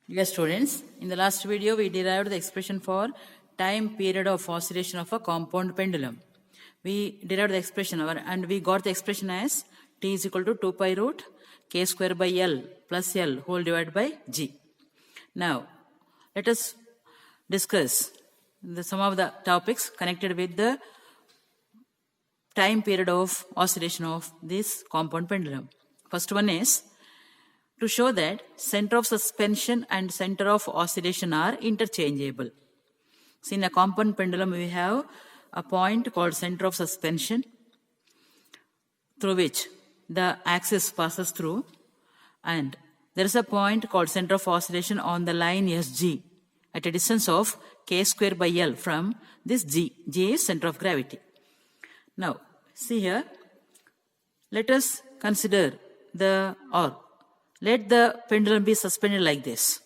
Dear students, in the last video we derived the expression for time period of oscillation of a compound pendulum. We derived the expression and we got the expression as t is equal to 2 pi root k square by L plus L whole divided by G. Now, let us discuss some of the topics connected with the time period of oscillation of this compound pendulum. First one is to show that center of suspension and center of oscillation are interchangeable. So in a compound pendulum, we have a point called center of suspension through which the axis passes through, and there is a point called center of oscillation on the line SG at a distance of k square by L from this G. G is center of gravity. Now, see here, let us consider let the pendulum be suspended like this.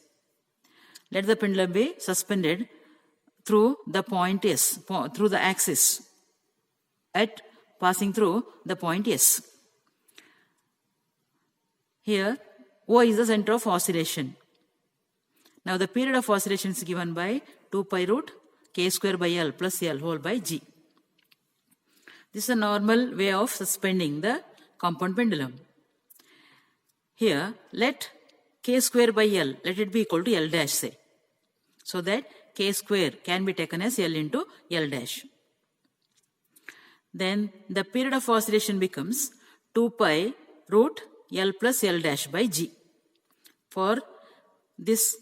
Let the pendulum be suspended through the point S, through the axis, at passing through the point S. Here, O is the center of oscillation. Now, the period of oscillation is given by 2 pi root k square by L plus L whole by G. This is a normal way of suspending the compound pendulum. Here, let k square by L, let it be equal to L dash, say, so that k square can be taken as L into L dash. Then the period of oscillation becomes 2 pi root L plus L dash by G. For this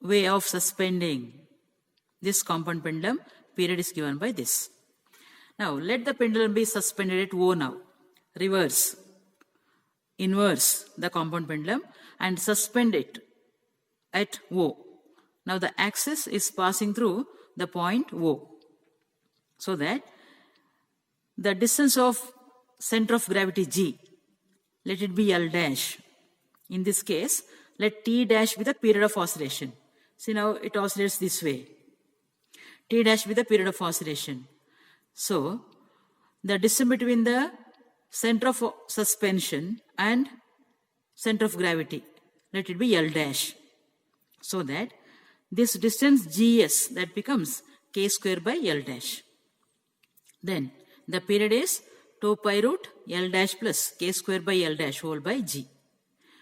way of suspending this compound pendulum, period is given by this. Now, let the pendulum be suspended at O now. Inverse the compound pendulum and suspend it at O. Now the axis is passing through the point O, so that the distance of center of gravity G, let it be L dash. In this case, let T dash be the period of oscillation. See, now it oscillates this way. T dash be the period of oscillation. So the distance between the center of suspension and center of gravity, let it be L dash, so that this distance GS, that becomes k square by L dash. Then the period is 2 pi root L dash plus k square by L dash whole by G.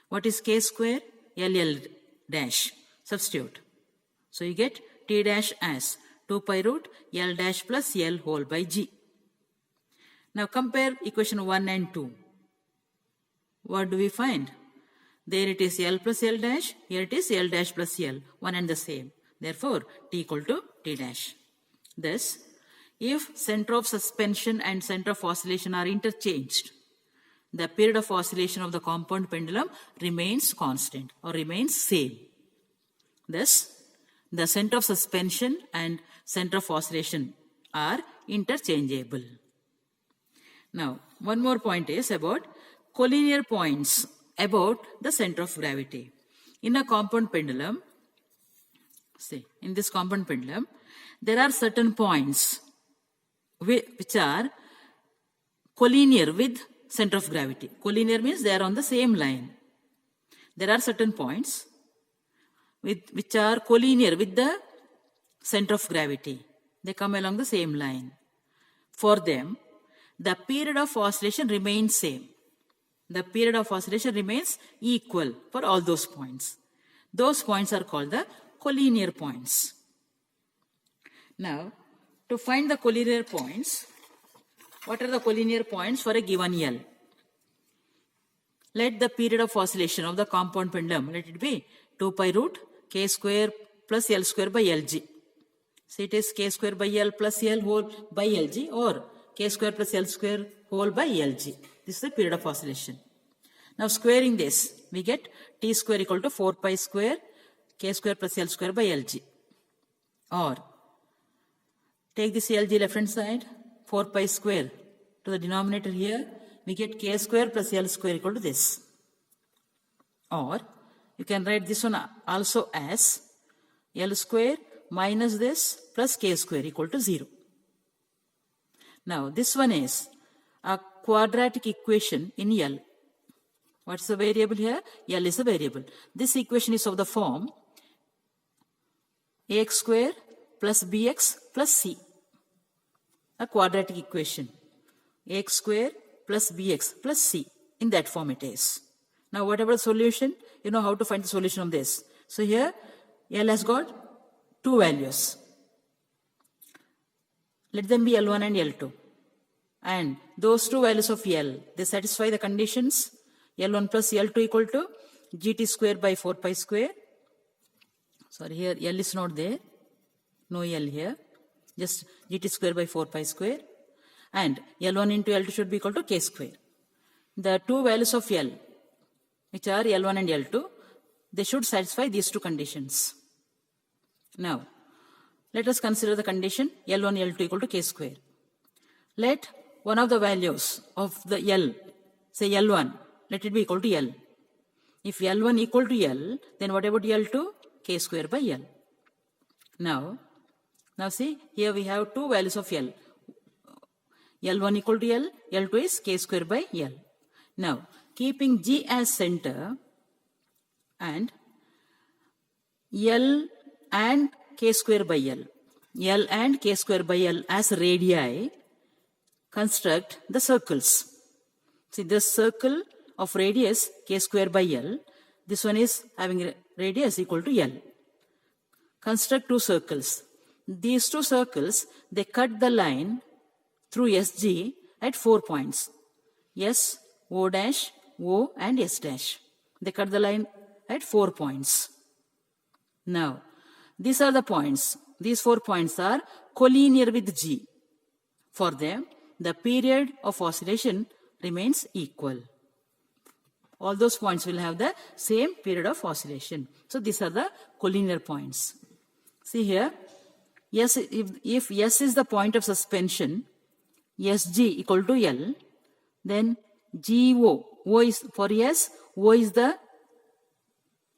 What is k square? L dash. Substitute. So you get T dash as 2 pi root L dash plus L whole by G. Now compare equation 1 and 2. What do we find? There it is L plus L dash, here it is L dash plus L, one and the same. Therefore, T equal to T dash. Thus, if center of suspension and center of oscillation are interchanged, the period of oscillation of the compound pendulum remains constant or remains same. Thus, the center of suspension and center of oscillation are interchangeable. Now, one more point is about collinear points about the center of gravity. In a compound pendulum, say, in this compound pendulum, there are certain points which are collinear with center of gravity. Collinear means they are on the same line. There are certain points which are collinear with the center of gravity. They come along the same line. For them, the period of oscillation remains same. The period of oscillation remains equal for all those points. Those points are called the collinear points. Now, to find the collinear points, what are the collinear points for a given L? Let the period of oscillation of the compound pendulum, let it be 2 pi root k square plus L square by Lg. So it is k square by L plus L whole by Lg, or k square plus L square whole by Lg. This is the period of oscillation. Now squaring this, we get T square equal to 4 pi square k square plus L square by Lg. Or take this Lg left hand side, 4 pi square to the denominator here, we get k square plus L square equal to this. Or you can write this one also as L square minus this plus k square equal to 0. Now this one is a quadratic equation in L. What's the variable here? L is a variable. This equation is of the form ax square plus bx plus c. A quadratic equation. Ax square plus bx plus c. In that form it is. Now whatever the solution, you know how to find the solution of this. So here L has got two values. Let them be L1 and L2. And those two values of L, they satisfy the conditions L1 plus L2 equal to gt square by 4 pi square. Sorry, here L is not there. No L here. Just gt square by 4 pi square. And L1 into L2 should be equal to k square. The two values of L, which are L1 and L2, they should satisfy these two conditions. Now, let us consider the condition L1, L2 equal to k square. Let one of the values of the L, say L1, let it be equal to L. If L1 equal to L, then what about L2? K square by L. Now see, here we have two values of L. L1 equal to L, L2 is K square by L. Now, keeping G as center and L and K square by L, L and K square by L as radii, construct the circles. See, this circle of radius K square by L, this one is having radius equal to L. Construct two circles. These two circles, they cut the line through SG at 4 points. S, O dash, O and S dash. They cut the line at 4 points. Now, these are the points. These 4 points are collinear with G. For them, the period of oscillation remains equal. All those points will have the same period of oscillation. So these are the collinear points. See here, yes, if S is the point of suspension, Sg equal to L, then GO, O is for S, O is the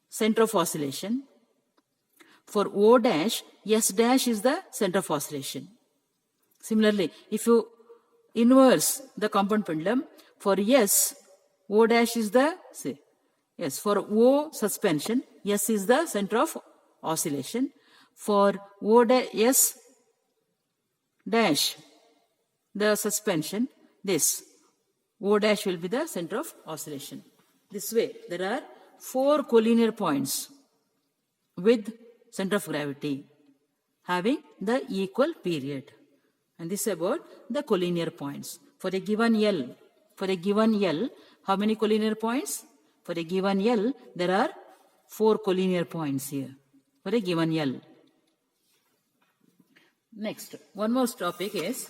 center of oscillation. For O dash, S dash is the center of oscillation. Similarly, if you inverse the compound pendulum, for S, O dash is the, say, yes, for O suspension, S is the center of oscillation. For O S dash, the suspension, this O dash will be the center of oscillation. This way, there are 4 collinear points with center of gravity having the equal period. And this is about the collinear points. For a given L, how many collinear points? For a given L, there are 4 collinear points here. For a given L. Next, one more topic is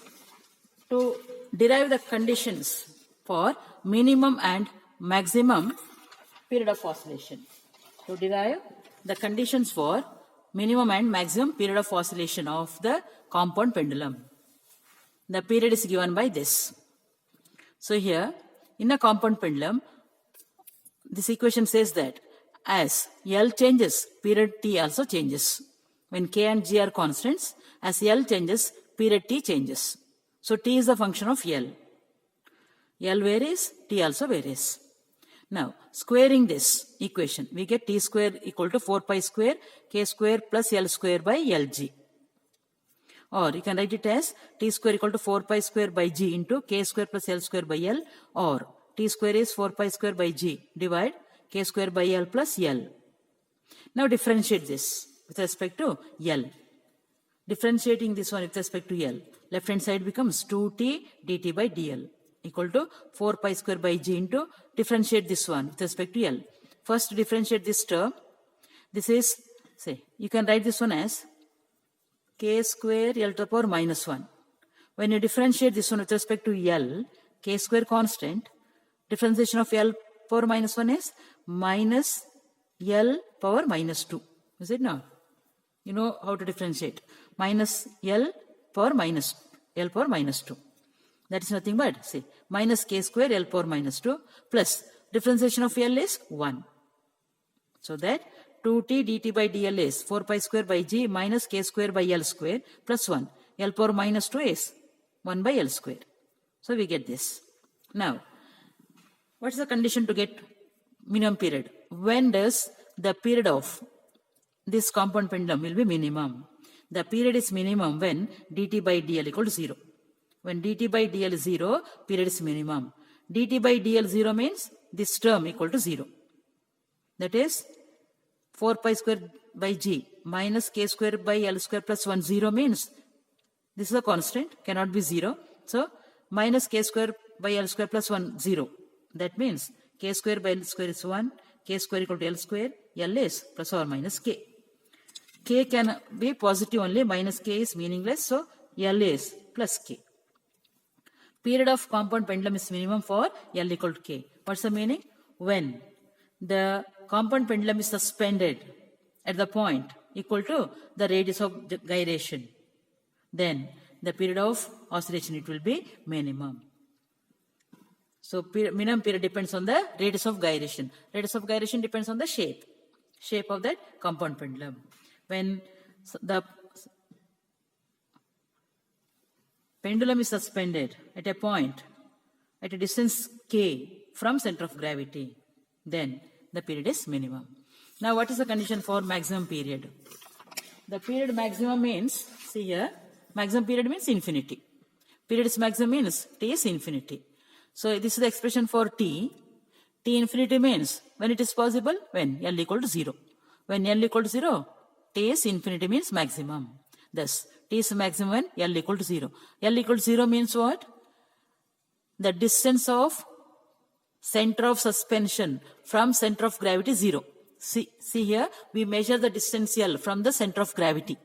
to derive the conditions for minimum and maximum period of oscillation. To derive the conditions for minimum and maximum period of oscillation of the compound pendulum. The period is given by this. So here, in a compound pendulum, this equation says that as L changes, period T also changes. When K and G are constants, as L changes, period T changes. So T is the function of L. L varies, T also varies. Now, squaring this equation, we get T square equal to 4 pi square, K square plus L square by LG. Or you can write it as T square equal to 4 pi square by G into K square plus L square by L, or T square is 4 pi square by G, divide K square by L plus L. Now differentiate this with respect to L. Differentiating this one with respect to L, left hand side becomes 2T dt by dl equal to 4 pi square by G into, differentiate this one with respect to L. First differentiate this term. This is, say, you can write this one as K square L to the power minus 1. When you differentiate this one with respect to L, K square constant, differentiation of L power minus 1 is minus L power minus 2. Is it not? You know how to differentiate. Minus L power minus 2. That is nothing but, say, minus K square L power minus 2 plus differentiation of L is 1. So that 2T dt by dl is 4 pi square by G minus K square by L square plus 1. L power minus 2 is 1 by L square. So we get this. Now, what is the condition to get minimum period? When does the period of this compound pendulum will be minimum. The period is minimum when dt by dl equal to 0. When dt by dl is 0, period is minimum. dt by dl 0 means this term equal to 0. That is 4 pi square by g minus k square by l square plus 1. 0 means this is a constant, cannot be 0. So minus k square by l square plus 1, 0. That means k square by l square is 1, k square equal to l square, l is plus or minus k. K can be positive only, minus k is meaningless, so l is plus k. Period of compound pendulum is minimum for l equal to k. What's the meaning? When the compound pendulum is suspended at the point equal to the radius of gyration, then the period of oscillation, it will be minimum. So minimum period depends on the radius of gyration. Radius of gyration depends on the shape of that compound pendulum. When the pendulum is suspended at a point at a distance k from center of gravity, then the period is minimum. Now what is the condition for maximum period? The period maximum means, see here, maximum period means infinity. Period is maximum means t is infinity. So this is the expression for t. T infinity means when it is possible, when l equal to 0. When l equal to 0, t is infinity means maximum. Thus, t is maximum when l equal to 0. L equal to 0 means what? The distance of center of suspension from center of gravity 0. See here, we measure the distance L from the center of gravity.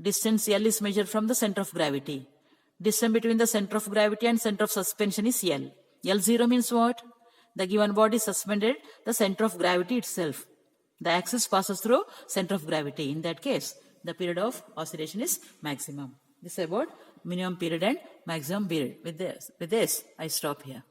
Distance L is measured from the center of gravity. Distance between the center of gravity and center of suspension is L. L0 means what? The given body is suspended, the center of gravity itself. The axis passes through center of gravity. In that case, the period of oscillation is maximum. This is about minimum period and maximum period. With this, I stop here.